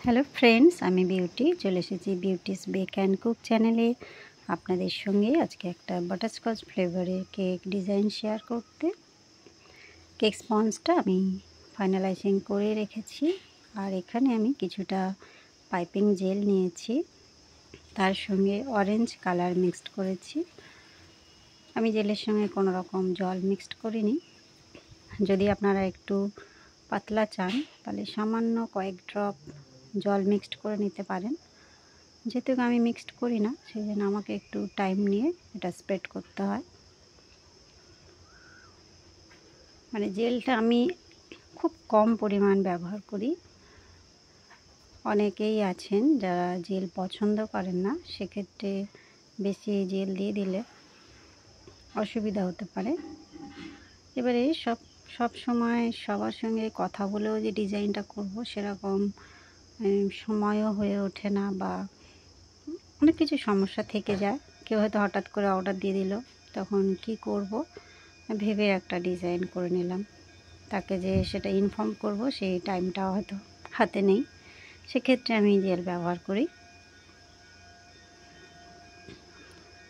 Hello friends, আমি beauty চলে এসেছি বিউটিস বেক অ্যান্ড কুক চ্যানেলে আপনাদের সঙ্গে আজকে একটা বাটারস্কচ ফ্লেভারের কেক ডিজাইন শেয়ার করতে। কেক স্পঞ্জটা আমি ফাইনালাইজিং করে রেখেছি, আর এখানে আমি কিছুটা পাইপিং জেল নিয়েছি, তার সঙ্গে অরেঞ্জ কালার মিক্সড করেছি। আমি জেলের সঙ্গে কোনো রকম জল মিক্সড করিনি। যদি আপনারা একটু পাতলা চান তাহলে সামান্য কয়েক ড্রপ জল মিক্সড করে নিতে পারেন। যেহেতু আমি মিক্সড করি না, সেই জন্য আমাকে একটু টাইম নিয়ে এটা স্প্রেড করতে হয়। মানে জেলটা আমি খুব কম পরিমাণ ব্যবহার করি। অনেকেই আছেন যারা জেল পছন্দ করেন না, সেক্ষেত্রে বেশি জেল দিয়ে দিলে অসুবিধা হতে পারে। এবারে সব সময় সবার সঙ্গে কথা বলেও যে ডিজাইনটা করব সেরকম সময়ও হয়ে ওঠে না, বা অনেক কিছু সমস্যা থেকে যায়। কেউ হয়তো হঠাৎ করে অর্ডার দিয়ে দিল, তখন কি করব ভেবে একটা ডিজাইন করে নিলাম। তাকে যে সেটা ইনফর্ম করব সেই টাইমটাও হয়তো হাতে নেই, সেক্ষেত্রে আমি জেল ব্যবহার করি।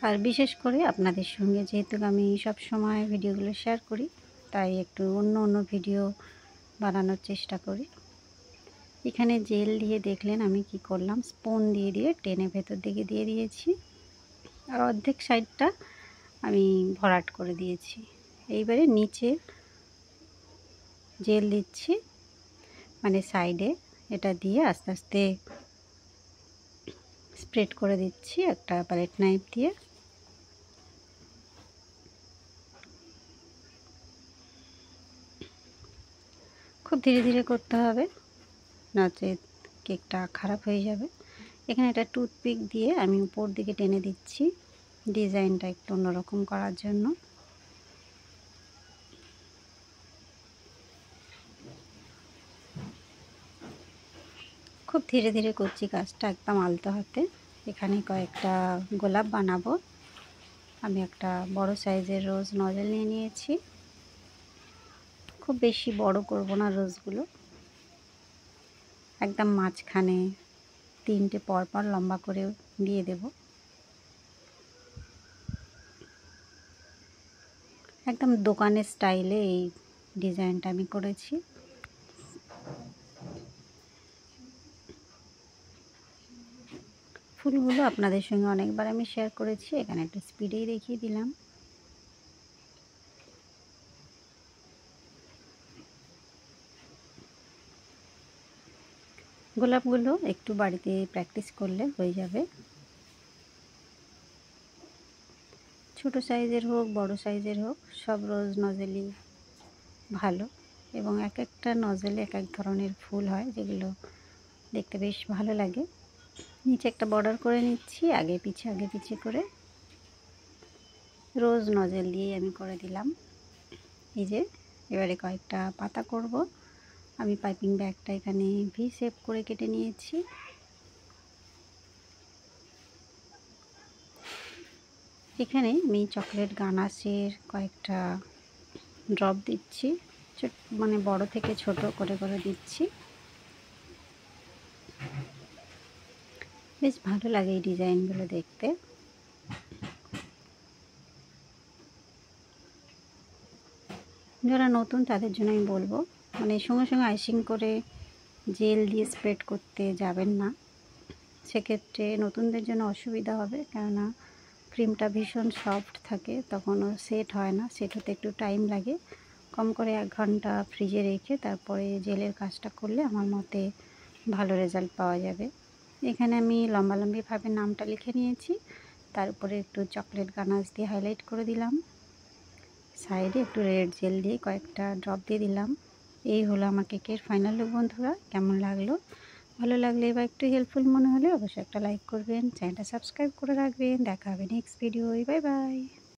আর বিশেষ করে আপনাদের সঙ্গে যেহেতু আমি সব সময় ভিডিওগুলো শেয়ার করি, তাই একটু অন্য ভিডিও বানানোর চেষ্টা করি। এখানে জেল দিয়ে দেখলেন আমি কি করলাম, স্পুন দিয়ে টেনে ভেতর দিকে দিয়ে দিয়েছি, আর অর্ধেক সাইডটা আমি ভরাট করে দিয়েছি। এইবারে নিচে জেল দিচ্ছি, মানে সাইডে এটা দিয়ে আস্তে আস্তে স্প্রেড করে দিচ্ছি একটা প্যালেট নাইফ দিয়ে। খুব ধীরে ধীরে করতে হবে, নচেত কেকটা খারাপ হয়ে যাবে। এখানে একটা টুথপিক দিয়ে আমি উপর দিকে টেনে দিচ্ছি ডিজাইনটা একটু অন্যরকম করার জন্য। খুব ধীরে ধীরে করছি কাজটা, একদম আলতো হাতে। এখানে কয়েকটা গোলাপ বানাবো। আমি একটা বড় সাইজের রোজ নজল নিয়ে নিয়েছি। খুব বেশি বড় করব না রোজগুলো, একদম মাঝখানে তিনটে পরপর লম্বা করে দিয়ে দেব। একদম দোকানের স্টাইলে এই ডিজাইনটা আমি করেছি। ফুলগুলো আপনাদের সঙ্গে অনেকবার আমি শেয়ার করেছি, এখানে একটু স্পিডেই দেখিয়ে দিলাম। গোলাপগুলো একটু বাড়িতে প্র্যাকটিস করলে হয়ে যাবে। ছোট সাইজের হোক বড় সাইজের হোক, সব রোজ নজেলই ভালো, এবং এক একটা নজেলে এক এক ধরনের ফুল হয়, যেগুলো দেখতে বেশ ভালো লাগে। নিচে একটা বর্ডার করে নিচ্ছি, আগে পিছে করে রোজ নজেল দিয়ে আমি করে দিলাম। এই যে এবারে কয়েকটা পাতা করব। আমি পাইপিং ব্যাগটা এখানে ভি শেপ করে কেটে নিয়েছি। এখানে আমি চকলেট গানাশের কয়েকটা ড্রপ দিচ্ছি, মানে বড় থেকে ছোট করে দিচ্ছি। বেশ ভালো লাগে এই ডিজাইনগুলো দেখতে। যারা নতুন তাদের জন্য আমি বলবো, মানে সঙ্গে সঙ্গে আইসিং করে জেল দিয়ে স্প্রেড করতে যাবেন না, সেক্ষেত্রে নতুনদের জন্য অসুবিধা হবে। কেননা ক্রিমটা ভীষণ সফট থাকে, তখনও সেট হয় না, সেট হতে একটু টাইম লাগে। কম করে 1 ঘন্টা ফ্রিজে রেখে তারপরে জেলের কাজটা করলে আমার মতে ভালো রেজাল্ট পাওয়া যাবে। এখানে আমি লম্বালম্বিভাবে নামটা লিখে নিয়েছি, তার উপরে একটু চকলেট গানাশ দিয়ে হাইলাইট করে দিলাম। সাইডে একটু রেড জেল দিয়ে কয়েকটা ড্রপ দিয়ে দিলাম। এই হলো আমার কেকের ফাইনাল লুক বন্ধুরা। কেমন লাগলো? ভালো লাগলে বা একটু হেল্পফুল মনে হলে অবশ্যই একটা লাইক করবেন, চ্যানেলটা সাবস্ক্রাইব করে রাখবেন। দেখা হবে নেক্সট ভিডিও। Bye bye.